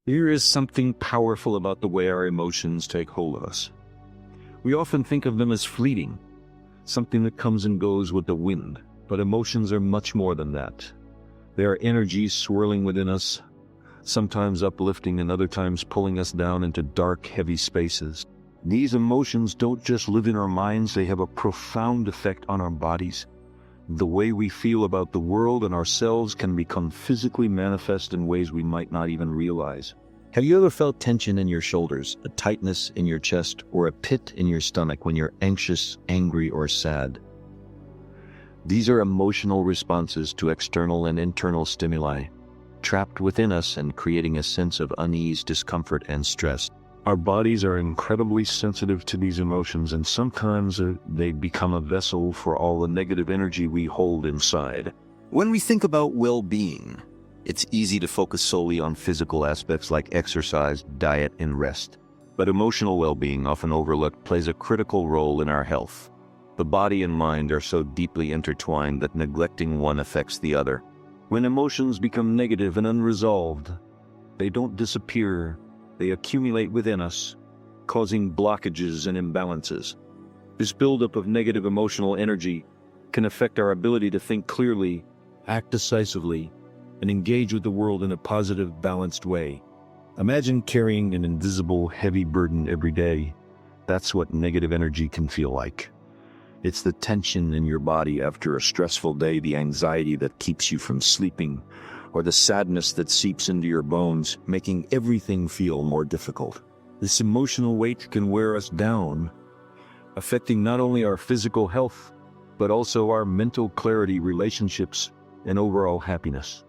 There is something powerful about the way our emotions take hold of us. We often think of them as fleeting, something that comes and goes with the wind, but emotions are much more than that. They are energies swirling within us, sometimes uplifting and other times pulling us down into dark, heavy spaces. These emotions don't just live in our minds, they have a profound effect on our bodies. The way we feel about the world and ourselves can become physically manifest in ways we might not even realize. Have you ever felt tension in your shoulders, a tightness in your chest, or a pit in your stomach when you're anxious, angry, or sad? These are emotional responses to external and internal stimuli, trapped within us and creating a sense of unease, discomfort, and stress. Our bodies are incredibly sensitive to these emotions, and sometimes they become a vessel for all the negative energy we hold inside. When we think about well-being, it's easy to focus solely on physical aspects like exercise, diet, and rest. But emotional well-being, often overlooked, plays a critical role in our health. The body and mind are so deeply intertwined that neglecting one affects the other. When emotions become negative and unresolved, they don't disappear. They accumulate within us, causing blockages and imbalances. This buildup of negative emotional energy can affect our ability to think clearly, act decisively, and engage with the world in a positive, balanced way. Imagine carrying an invisible, heavy burden every day. That's what negative energy can feel like. It's the tension in your body after a stressful day, the anxiety that keeps you from sleeping, or the sadness that seeps into your bones, making everything feel more difficult. This emotional weight can wear us down, affecting not only our physical health, but also our mental clarity, relationships, and overall happiness.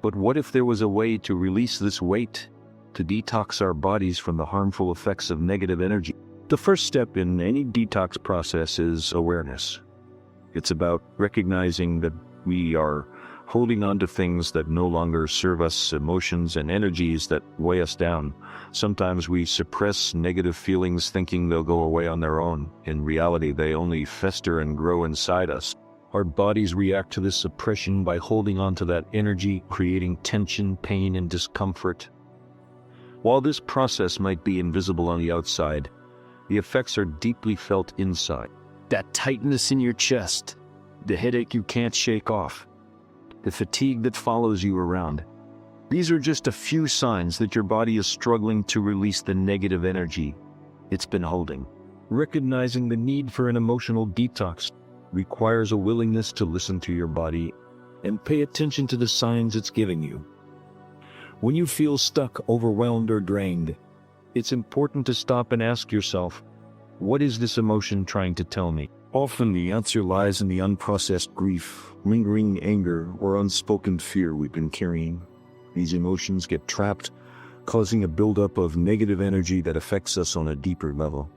But what if there was a way to release this weight, to detox our bodies from the harmful effects of negative energy? The first step in any detox process is awareness. It's about recognizing that we are holding on to things that no longer serve us, emotions and energies that weigh us down. Sometimes we suppress negative feelings thinking they'll go away on their own. In reality, they only fester and grow inside us. Our bodies react to this suppression by holding on to that energy, creating tension, pain, and discomfort. While this process might be invisible on the outside, the effects are deeply felt inside. That tightness in your chest, the headache you can't shake off, the fatigue that follows you around. These are just a few signs that your body is struggling to release the negative energy it's been holding. Recognizing the need for an emotional detox requires a willingness to listen to your body and pay attention to the signs it's giving you. When you feel stuck, overwhelmed, or drained, it's important to stop and ask yourself, what is this emotion trying to tell me? Often the answer lies in the unprocessed grief, lingering anger, or unspoken fear we've been carrying. These emotions get trapped, causing a buildup of negative energy that affects us on a deeper level.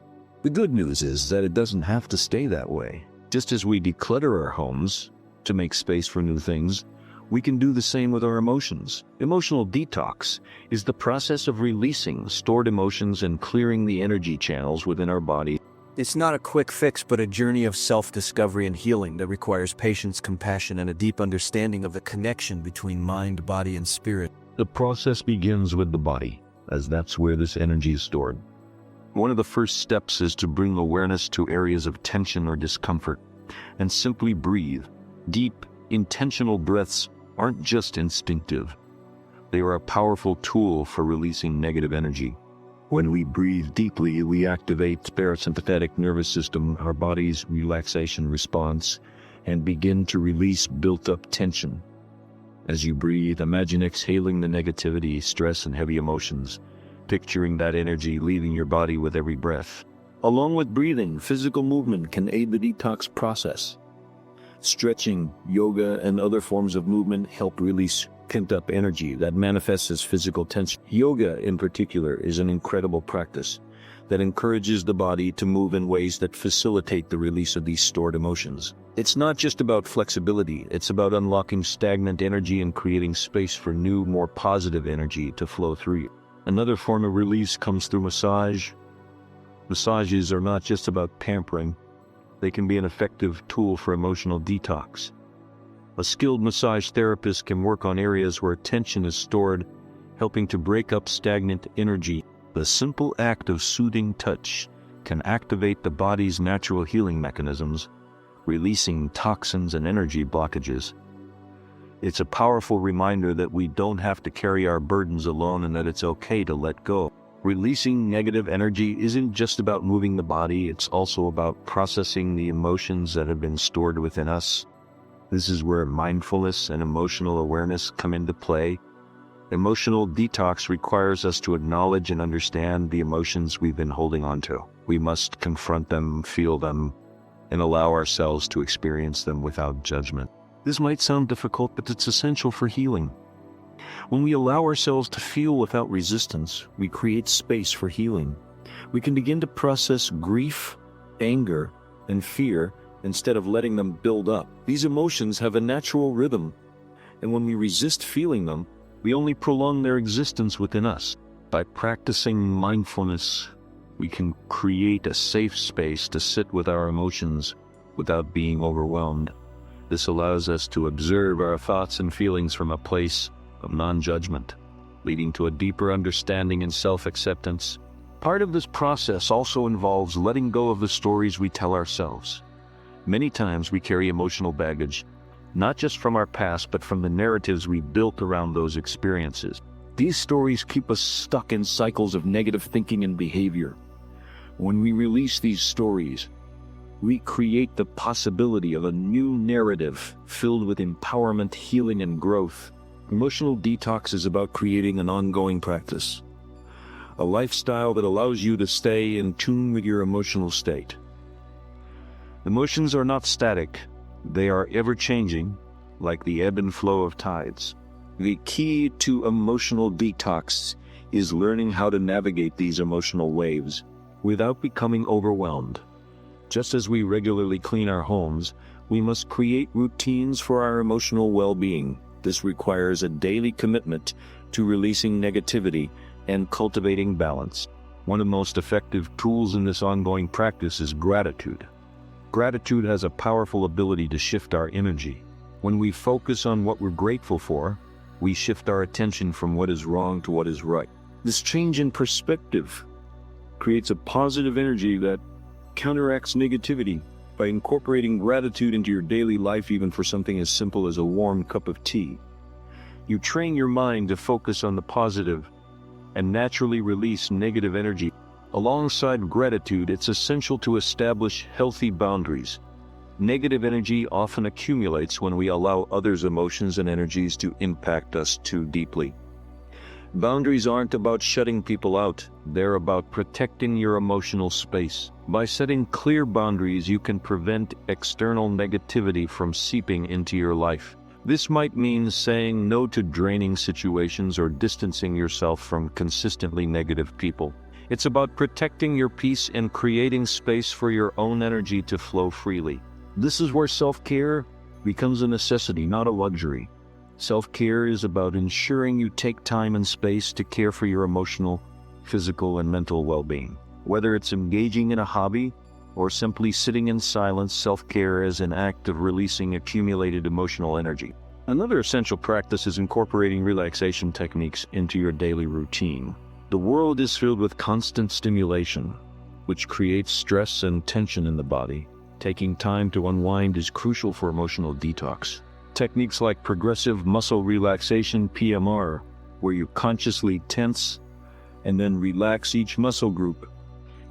The good news is that it doesn't have to stay that way. Just as we declutter our homes to make space for new things, we can do the same with our emotions. Emotional detox is the process of releasing stored emotions and clearing the energy channels within our body. It's not a quick fix, but a journey of self-discovery and healing that requires patience, compassion, and a deep understanding of the connection between mind, body, and spirit. The process begins with the body, as that's where this energy is stored. One of the first steps is to bring awareness to areas of tension or discomfort, and simply breathe. Deep, intentional breaths aren't just instinctive. They are a powerful tool for releasing negative energy. When we breathe deeply, we activate the parasympathetic nervous system, our body's relaxation response, and begin to release built-up tension. As you breathe, imagine exhaling the negativity, stress, and heavy emotions, picturing that energy leaving your body with every breath. Along with breathing, physical movement can aid the detox process. Stretching, yoga, and other forms of movement help release pent-up energy that manifests as physical tension. Yoga, in particular, is an incredible practice that encourages the body to move in ways that facilitate the release of these stored emotions. It's not just about flexibility, it's about unlocking stagnant energy and creating space for new, more positive energy to flow through you. Another form of release comes through massage. Massages are not just about pampering. They can be an effective tool for emotional detox. A skilled massage therapist can work on areas where tension is stored helping to break up stagnant energy. The simple act of soothing touch can activate the body's natural healing mechanisms, releasing toxins and energy blockages. It's a powerful reminder that we don't have to carry our burdens alone and that it's okay to let go. Releasing negative energy isn't just about moving the body, it's also about processing the emotions that have been stored within us. This is where mindfulness and emotional awareness come into play. Emotional detox requires us to acknowledge and understand the emotions we've been holding on to. We must confront them, feel them, and allow ourselves to experience them without judgment. This might sound difficult, but it's essential for healing. When we allow ourselves to feel without resistance, we create space for healing. We can begin to process grief, anger, and fear instead of letting them build up. These emotions have a natural rhythm, and when we resist feeling them, we only prolong their existence within us. By practicing mindfulness, we can create a safe space to sit with our emotions without being overwhelmed. This allows us to observe our thoughts and feelings from a place of non-judgment, leading to a deeper understanding and self-acceptance. Part of this process also involves letting go of the stories we tell ourselves. Many times we carry emotional baggage, not just from our past, but from the narratives we built around those experiences. These stories keep us stuck in cycles of negative thinking and behavior. When we release these stories, we create the possibility of a new narrative filled with empowerment, healing, and growth. Emotional detox is about creating an ongoing practice, a lifestyle that allows you to stay in tune with your emotional state. Emotions are not static, they are ever-changing, like the ebb and flow of tides. The key to emotional detox is learning how to navigate these emotional waves without becoming overwhelmed. Just as we regularly clean our homes, we must create routines for our emotional well-being. This requires a daily commitment to releasing negativity and cultivating balance. One of the most effective tools in this ongoing practice is gratitude. Gratitude has a powerful ability to shift our energy. When we focus on what we're grateful for, we shift our attention from what is wrong to what is right. This change in perspective creates a positive energy that counteracts negativity. By incorporating gratitude into your daily life, even for something as simple as a warm cup of tea, you train your mind to focus on the positive and naturally release negative energy. Alongside gratitude, it's essential to establish healthy boundaries. Negative energy often accumulates when we allow others' emotions and energies to impact us too deeply. Boundaries aren't about shutting people out, they're about protecting your emotional space. By setting clear boundaries, you can prevent external negativity from seeping into your life. This might mean saying no to draining situations or distancing yourself from consistently negative people. It's about protecting your peace and creating space for your own energy to flow freely. This is where self-care becomes a necessity, not a luxury. Self-care is about ensuring you take time and space to care for your emotional, physical, and mental well-being. Whether it's engaging in a hobby or simply sitting in silence, self-care is an act of releasing accumulated emotional energy. Another essential practice is incorporating relaxation techniques into your daily routine. The world is filled with constant stimulation, which creates stress and tension in the body. Taking time to unwind is crucial for emotional detox. Techniques like progressive muscle relaxation (PMR), where you consciously tense and then relax each muscle group,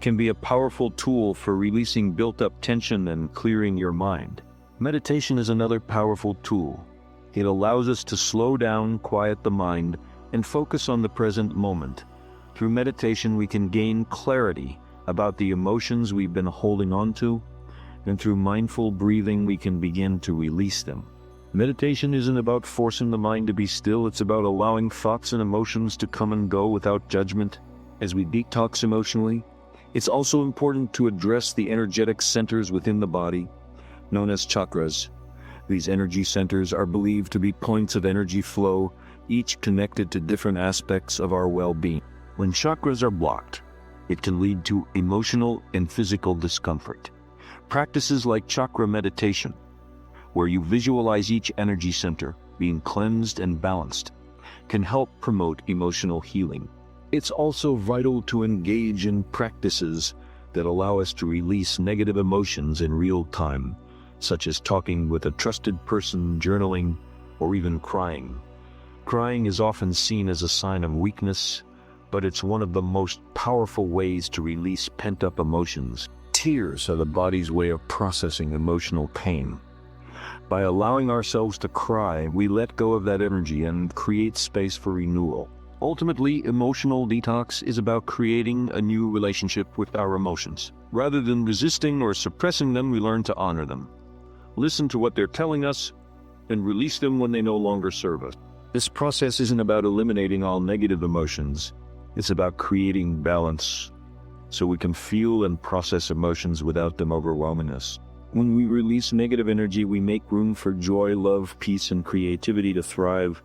can be a powerful tool for releasing built-up tension and clearing your mind. Meditation is another powerful tool. It allows us to slow down, quiet the mind, and focus on the present moment. Through meditation, we can gain clarity about the emotions we've been holding on to, and through mindful breathing, we can begin to release them. Meditation isn't about forcing the mind to be still, it's about allowing thoughts and emotions to come and go without judgment. As we detox emotionally, it's also important to address the energetic centers within the body, known as chakras. These energy centers are believed to be points of energy flow, each connected to different aspects of our well-being. When chakras are blocked, it can lead to emotional and physical discomfort. Practices like chakra meditation, where you visualize each energy center being cleansed and balanced, can help promote emotional healing. It's also vital to engage in practices that allow us to release negative emotions in real time, such as talking with a trusted person, journaling, or even crying. Crying is often seen as a sign of weakness, but it's one of the most powerful ways to release pent-up emotions. Tears are the body's way of processing emotional pain. By allowing ourselves to cry, we let go of that energy and create space for renewal. Ultimately, emotional detox is about creating a new relationship with our emotions. Rather than resisting or suppressing them, we learn to honor them. Listen to what they're telling us and release them when they no longer serve us. This process isn't about eliminating all negative emotions. It's about creating balance so we can feel and process emotions without them overwhelming us. When we release negative energy, we make room for joy, love, peace, and creativity to thrive.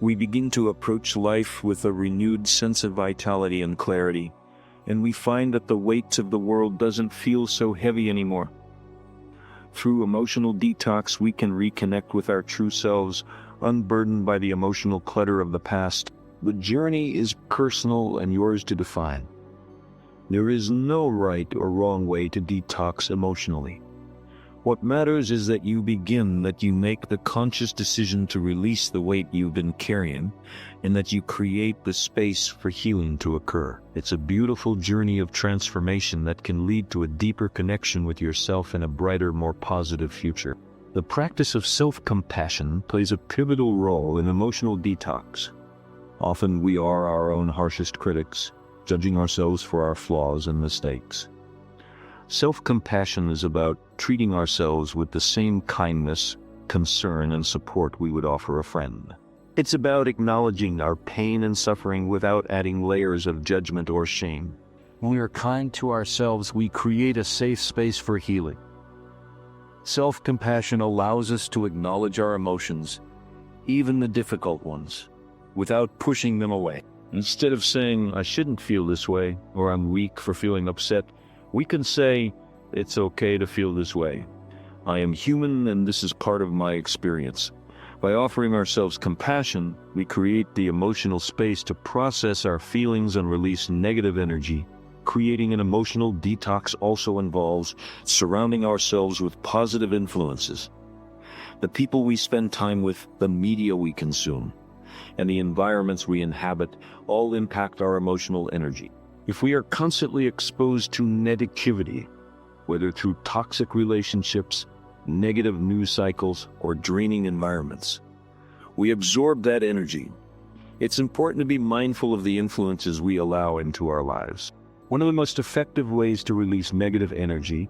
We begin to approach life with a renewed sense of vitality and clarity, and we find that the weight of the world doesn't feel so heavy anymore. Through emotional detox, we can reconnect with our true selves, unburdened by the emotional clutter of the past. The journey is personal and yours to define. There is no right or wrong way to detox emotionally. What matters is that you begin, that you make the conscious decision to release the weight you've been carrying, and that you create the space for healing to occur. It's a beautiful journey of transformation that can lead to a deeper connection with yourself and a brighter, more positive future. The practice of self-compassion plays a pivotal role in emotional detox. Often we are our own harshest critics, judging ourselves for our flaws and mistakes. Self-compassion is about treating ourselves with the same kindness, concern, and support we would offer a friend. It's about acknowledging our pain and suffering without adding layers of judgment or shame. When we are kind to ourselves, we create a safe space for healing. Self-compassion allows us to acknowledge our emotions, even the difficult ones, without pushing them away. Instead of saying, "I shouldn't feel this way," or "I'm weak for feeling upset," we can say, "It's okay to feel this way. I am human and this is part of my experience." By offering ourselves compassion, we create the emotional space to process our feelings and release negative energy. Creating an emotional detox also involves surrounding ourselves with positive influences. The people we spend time with, the media we consume, and the environments we inhabit all impact our emotional energy. If we are constantly exposed to negativity, whether through toxic relationships, negative news cycles, or draining environments, we absorb that energy. It's important to be mindful of the influences we allow into our lives. One of the most effective ways to release negative energy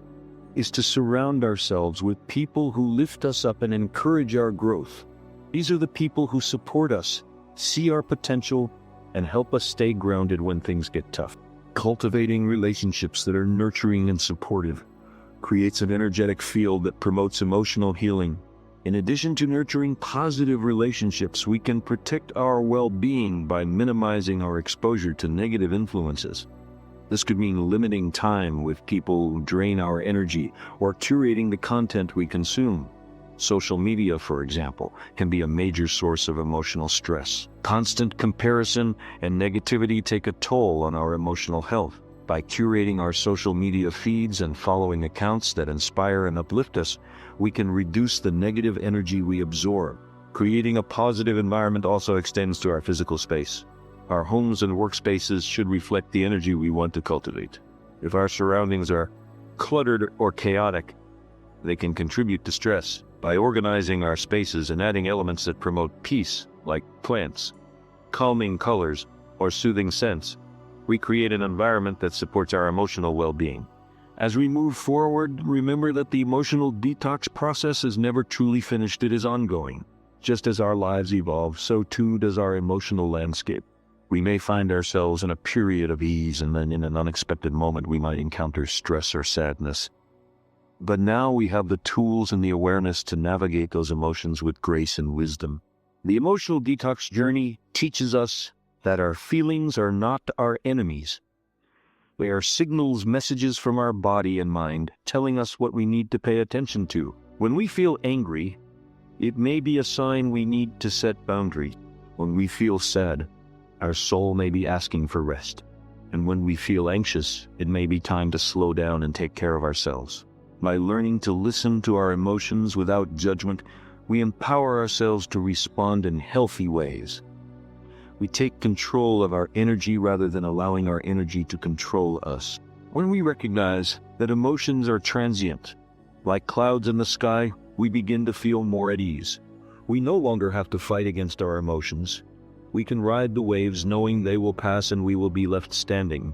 is to surround ourselves with people who lift us up and encourage our growth. These are the people who support us, see our potential, and help us stay grounded when things get tough. Cultivating relationships that are nurturing and supportive creates an energetic field that promotes emotional healing. In addition to nurturing positive relationships, we can protect our well-being by minimizing our exposure to negative influences. This could mean limiting time with people who drain our energy or curating the content we consume. Social media, for example, can be a major source of emotional stress. Constant comparison and negativity take a toll on our emotional health. By curating our social media feeds and following accounts that inspire and uplift us, we can reduce the negative energy we absorb. Creating a positive environment also extends to our physical space. Our homes and workspaces should reflect the energy we want to cultivate. If our surroundings are cluttered or chaotic, they can contribute to stress. By organizing our spaces and adding elements that promote peace, like plants, calming colors, or soothing scents, we create an environment that supports our emotional well-being. As we move forward, remember that the emotional detox process is never truly finished. It is ongoing. Just as our lives evolve, so too does our emotional landscape. We may find ourselves in a period of ease, and then in an unexpected moment we might encounter stress or sadness. But now we have the tools and the awareness to navigate those emotions with grace and wisdom. The emotional detox journey teaches us that our feelings are not our enemies. They are signals, messages from our body and mind, telling us what we need to pay attention to. When we feel angry, it may be a sign we need to set boundaries. When we feel sad, our soul may be asking for rest. And when we feel anxious, it may be time to slow down and take care of ourselves. By learning to listen to our emotions without judgment, we empower ourselves to respond in healthy ways. We take control of our energy rather than allowing our energy to control us. When we recognize that emotions are transient, like clouds in the sky, we begin to feel more at ease. We no longer have to fight against our emotions. We can ride the waves knowing they will pass and we will be left standing,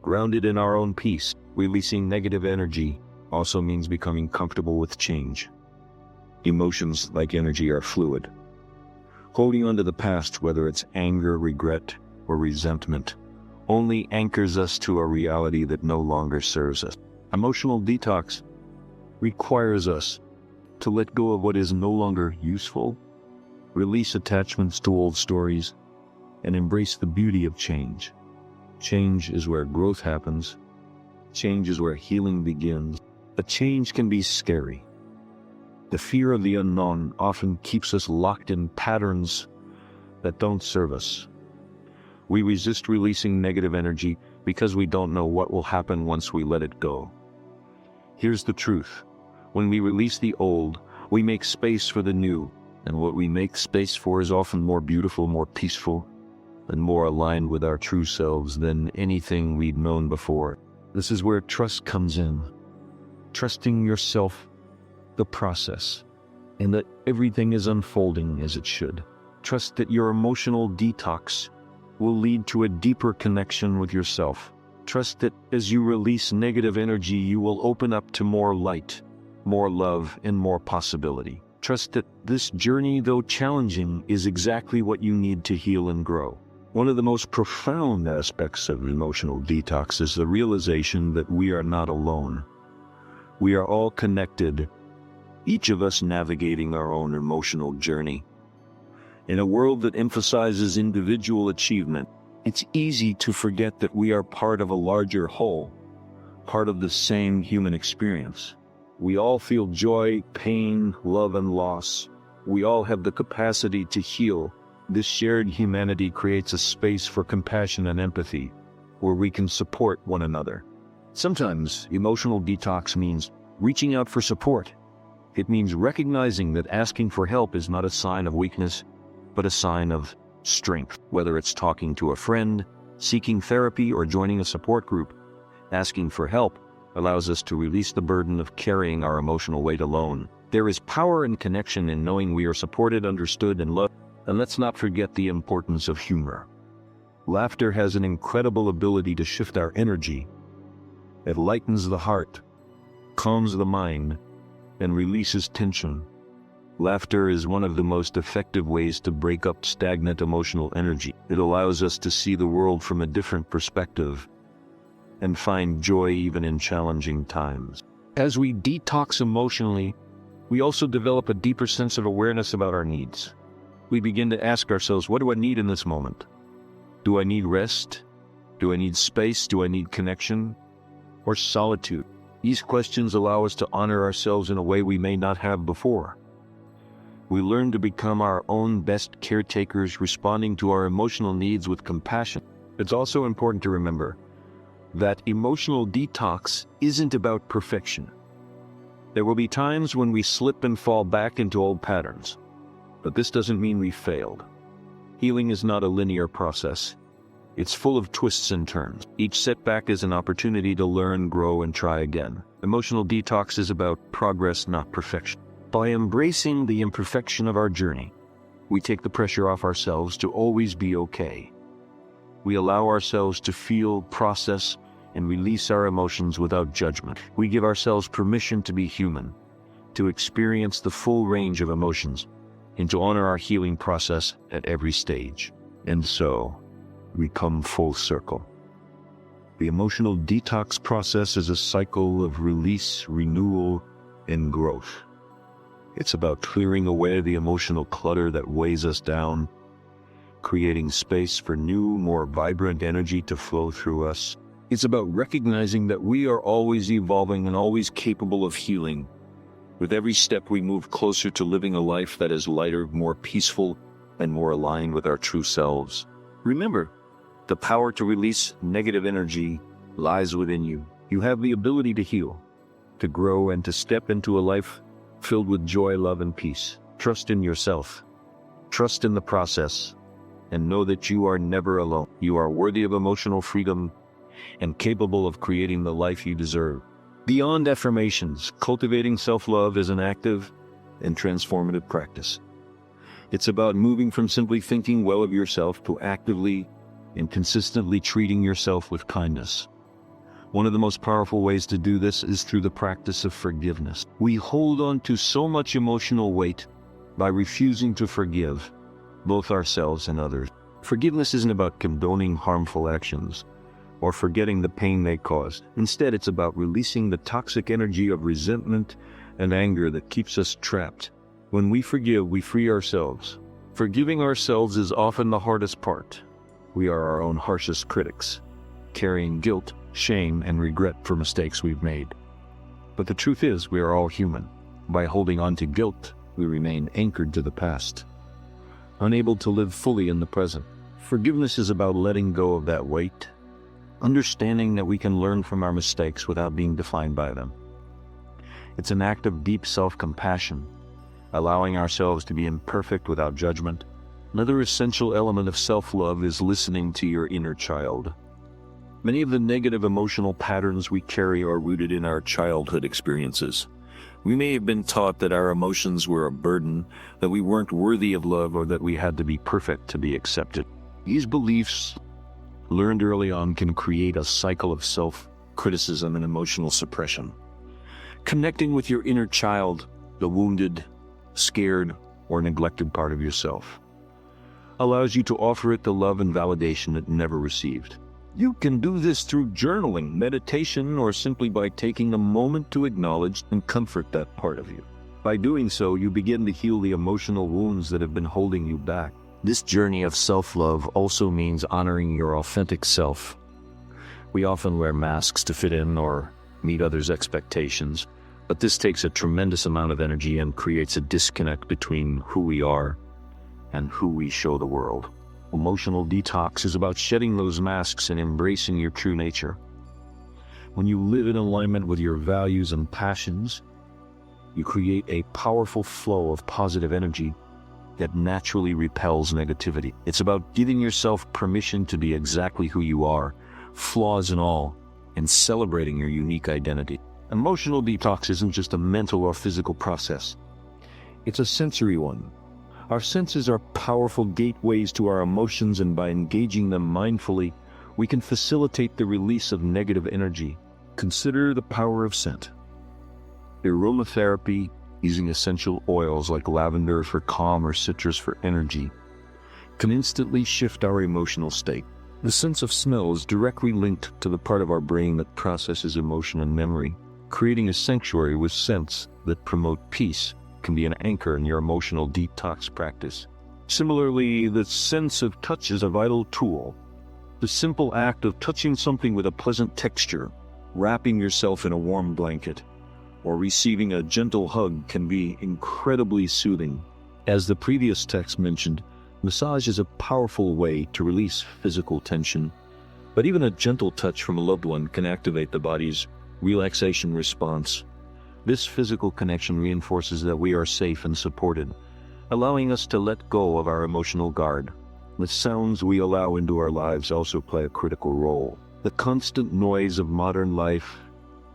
grounded in our own peace. Releasing negative energy also means becoming comfortable with change. Emotions, like energy, are fluid. Holding on to the past, whether it's anger, regret, or resentment, only anchors us to a reality that no longer serves us. Emotional detox requires us to let go of what is no longer useful, release attachments to old stories, and embrace the beauty of change. Change is where growth happens. Change is where healing begins. A change can be scary. The fear of the unknown often keeps us locked in patterns that don't serve us. We resist releasing negative energy because we don't know what will happen once we let it go. Here's the truth. When we release the old, we make space for the new. And what we make space for is often more beautiful, more peaceful, and more aligned with our true selves than anything we'd known before. This is where trust comes in. Trusting yourself, the process, and that everything is unfolding as it should. Trust that your emotional detox will lead to a deeper connection with yourself. Trust that as you release negative energy, you will open up to more light, more love, and more possibility. Trust that this journey, though challenging, is exactly what you need to heal and grow. One of the most profound aspects of emotional detox is the realization that we are not alone. We are all connected, each of us navigating our own emotional journey. In a world that emphasizes individual achievement, it's easy to forget that we are part of a larger whole, part of the same human experience. We all feel joy, pain, love, and loss. We all have the capacity to heal. This shared humanity creates a space for compassion and empathy, where we can support one another. Sometimes emotional detox means reaching out for support. It means recognizing that asking for help is not a sign of weakness, but a sign of strength. Whether it's talking to a friend, seeking therapy, or joining a support group, asking for help allows us to release the burden of carrying our emotional weight alone. There is power and connection in knowing we are supported, understood, and loved. And let's not forget the importance of humor. Laughter has an incredible ability to shift our energy. It lightens the heart, calms the mind, and releases tension. Laughter is one of the most effective ways to break up stagnant emotional energy. It allows us to see the world from a different perspective and find joy even in challenging times. As we detox emotionally, we also develop a deeper sense of awareness about our needs. We begin to ask ourselves, what do I need in this moment? Do I need rest? Do I need space? Do I need connection? Or solitude? These questions allow us to honor ourselves in a way we may not have before. We learn to become our own best caretakers, responding to our emotional needs with compassion. It's also important to remember that emotional detox isn't about perfection. There will be times when we slip and fall back into old patterns, but this doesn't mean we failed. Healing is not a linear process. It's full of twists and turns. Each setback is an opportunity to learn, grow, and try again. Emotional detox is about progress, not perfection. By embracing the imperfection of our journey, we take the pressure off ourselves to always be okay. We allow ourselves to feel, process, and release our emotions without judgment. We give ourselves permission to be human, to experience the full range of emotions, and to honor our healing process at every stage. And so, we come full circle. The emotional detox process is a cycle of release, renewal, and growth. It's about clearing away the emotional clutter that weighs us down, creating space for new, more vibrant energy to flow through us. It's about recognizing that we are always evolving and always capable of healing. With every step, we move closer to living a life that is lighter, more peaceful, and more aligned with our true selves. Remember, the power to release negative energy lies within you. You have the ability to heal, to grow, and to step into a life filled with joy, love, and peace. Trust in yourself. Trust in the process, and know that you are never alone. You are worthy of emotional freedom and capable of creating the life you deserve. Beyond affirmations, cultivating self-love is an active and transformative practice. It's about moving from simply thinking well of yourself to actively and consistently treating yourself with kindness. One of the most powerful ways to do this is through the practice of forgiveness. We hold on to so much emotional weight by refusing to forgive both ourselves and others. Forgiveness isn't about condoning harmful actions or forgetting the pain they caused. Instead, it's about releasing the toxic energy of resentment and anger that keeps us trapped. When we forgive, we free ourselves. Forgiving ourselves is often the hardest part. We are our own harshest critics, carrying guilt, shame, and regret for mistakes we've made. But the truth is, we are all human. By holding on to guilt, we remain anchored to the past, unable to live fully in the present. Forgiveness is about letting go of that weight, understanding that we can learn from our mistakes without being defined by them. It's an act of deep self-compassion, allowing ourselves to be imperfect without judgment. Another essential element of self-love is listening to your inner child. Many of the negative emotional patterns we carry are rooted in our childhood experiences. We may have been taught that our emotions were a burden, that we weren't worthy of love, or that we had to be perfect to be accepted. These beliefs, learned early on, can create a cycle of self-criticism and emotional suppression. Connecting with your inner child, the wounded, scared, or neglected part of yourself, allows you to offer it the love and validation it never received. You can do this through journaling, meditation, or simply by taking a moment to acknowledge and comfort that part of you. By doing so, you begin to heal the emotional wounds that have been holding you back. This journey of self-love also means honoring your authentic self. We often wear masks to fit in or meet others' expectations, but this takes a tremendous amount of energy and creates a disconnect between who we are and who we show the world. Emotional detox is about shedding those masks and embracing your true nature. When you live in alignment with your values and passions, you create a powerful flow of positive energy that naturally repels negativity. It's about giving yourself permission to be exactly who you are, flaws and all, and celebrating your unique identity. Emotional detox isn't just a mental or physical process. It's a sensory one. Our senses are powerful gateways to our emotions, and by engaging them mindfully, we can facilitate the release of negative energy. Consider the power of scent. Aromatherapy, using essential oils like lavender for calm or citrus for energy, can instantly shift our emotional state. The sense of smell is directly linked to the part of our brain that processes emotion and memory. Creating a sanctuary with scents that promote peace can be an anchor in your emotional detox practice. Similarly, the sense of touch is a vital tool. The simple act of touching something with a pleasant texture, wrapping yourself in a warm blanket, or receiving a gentle hug can be incredibly soothing. As the previous text mentioned, massage is a powerful way to release physical tension, but even a gentle touch from a loved one can activate the body's relaxation response. This physical connection reinforces that we are safe and supported, allowing us to let go of our emotional guard. The sounds we allow into our lives also play a critical role. The constant noise of modern life,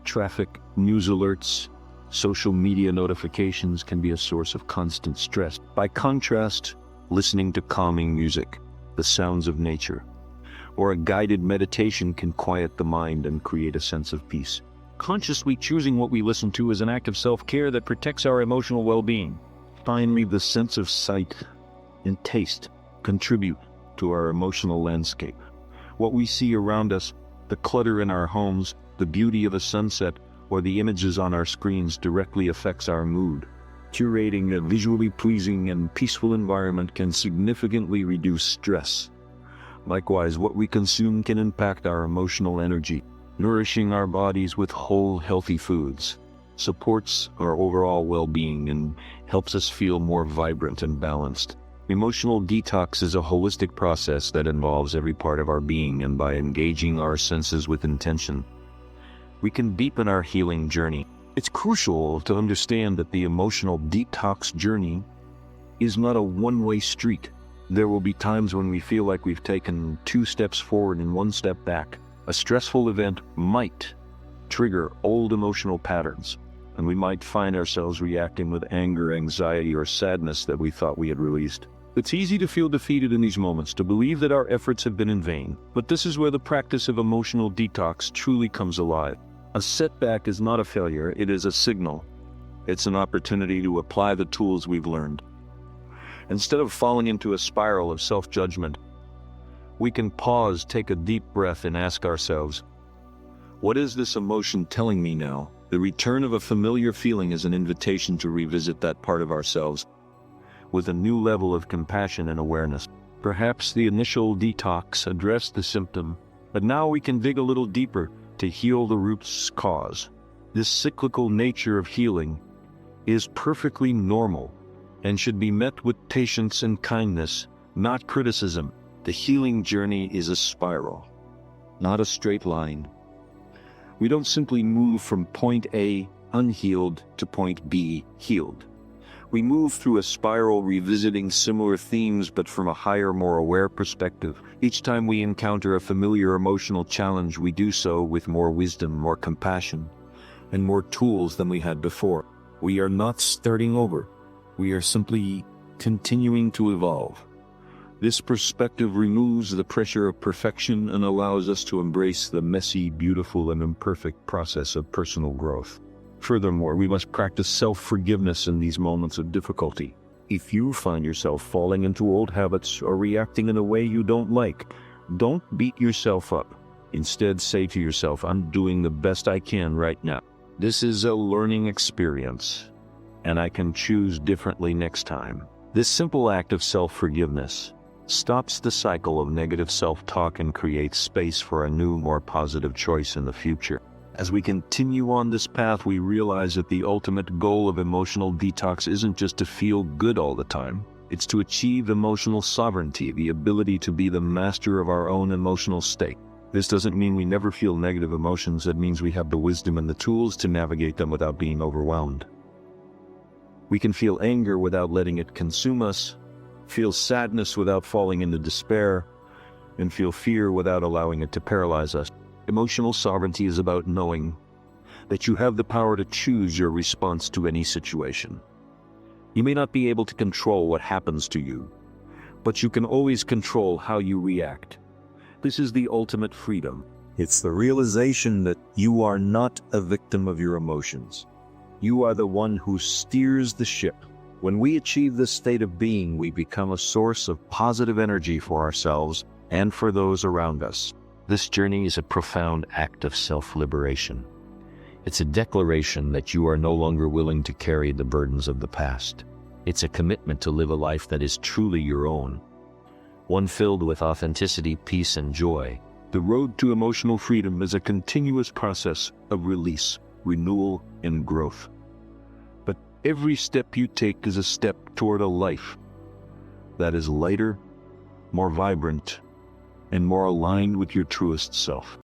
traffic, news alerts, social media notifications can be a source of constant stress. By contrast, listening to calming music, the sounds of nature, or a guided meditation can quiet the mind and create a sense of peace. Consciously choosing what we listen to is an act of self-care that protects our emotional well-being. Finally, the sense of sight and taste contribute to our emotional landscape. What we see around us, the clutter in our homes, the beauty of a sunset, or the images on our screens directly affects our mood. Curating a visually pleasing and peaceful environment can significantly reduce stress. Likewise, what we consume can impact our emotional energy. Nourishing our bodies with whole, healthy foods supports our overall well-being and helps us feel more vibrant and balanced. Emotional detox is a holistic process that involves every part of our being, and by engaging our senses with intention, we can deepen our healing journey. It's crucial to understand that the emotional detox journey is not a one-way street. There will be times when we feel like we've taken 2 steps forward and 1 step back. A stressful event might trigger old emotional patterns, and we might find ourselves reacting with anger, anxiety, or sadness that we thought we had released. It's easy to feel defeated in these moments, to believe that our efforts have been in vain. But this is where the practice of emotional detox truly comes alive. A setback is not a failure, it is a signal. It's an opportunity to apply the tools we've learned. Instead of falling into a spiral of self-judgment, we can pause, take a deep breath, and ask ourselves, what is this emotion telling me now? The return of a familiar feeling is an invitation to revisit that part of ourselves with a new level of compassion and awareness. Perhaps the initial detox addressed the symptom, but now we can dig a little deeper to heal the root's cause. This cyclical nature of healing is perfectly normal and should be met with patience and kindness, not criticism. The healing journey is a spiral, not a straight line. We don't simply move from point A, unhealed, to point B, healed. We move through a spiral, revisiting similar themes but from a higher, more aware perspective. Each time we encounter a familiar emotional challenge, we do so with more wisdom, more compassion, and more tools than we had before. We are not starting over. We are simply continuing to evolve. This perspective removes the pressure of perfection and allows us to embrace the messy, beautiful, and imperfect process of personal growth. Furthermore, we must practice self-forgiveness in these moments of difficulty. If you find yourself falling into old habits or reacting in a way you don't like, don't beat yourself up. Instead, say to yourself, I'm doing the best I can right now. This is a learning experience, and I can choose differently next time. This simple act of self-forgiveness stops the cycle of negative self-talk and creates space for a new, more positive choice in the future. As we continue on this path, we realize that the ultimate goal of emotional detox isn't just to feel good all the time. It's to achieve emotional sovereignty, the ability to be the master of our own emotional state. This doesn't mean we never feel negative emotions. It means we have the wisdom and the tools to navigate them without being overwhelmed. We can feel anger without letting it consume us, feel sadness without falling into despair, and feel fear without allowing it to paralyze us. Emotional sovereignty is about knowing that you have the power to choose your response to any situation. You may not be able to control what happens to you, but you can always control how you react. This is the ultimate freedom. It's the realization that you are not a victim of your emotions. You are the one who steers the ship. When we achieve this state of being, we become a source of positive energy for ourselves and for those around us. This journey is a profound act of self-liberation. It's a declaration that you are no longer willing to carry the burdens of the past. It's a commitment to live a life that is truly your own, one filled with authenticity, peace, and joy. The road to emotional freedom is a continuous process of release, renewal, and growth. But every step you take is a step toward a life that is lighter, more vibrant, and more aligned with your truest self.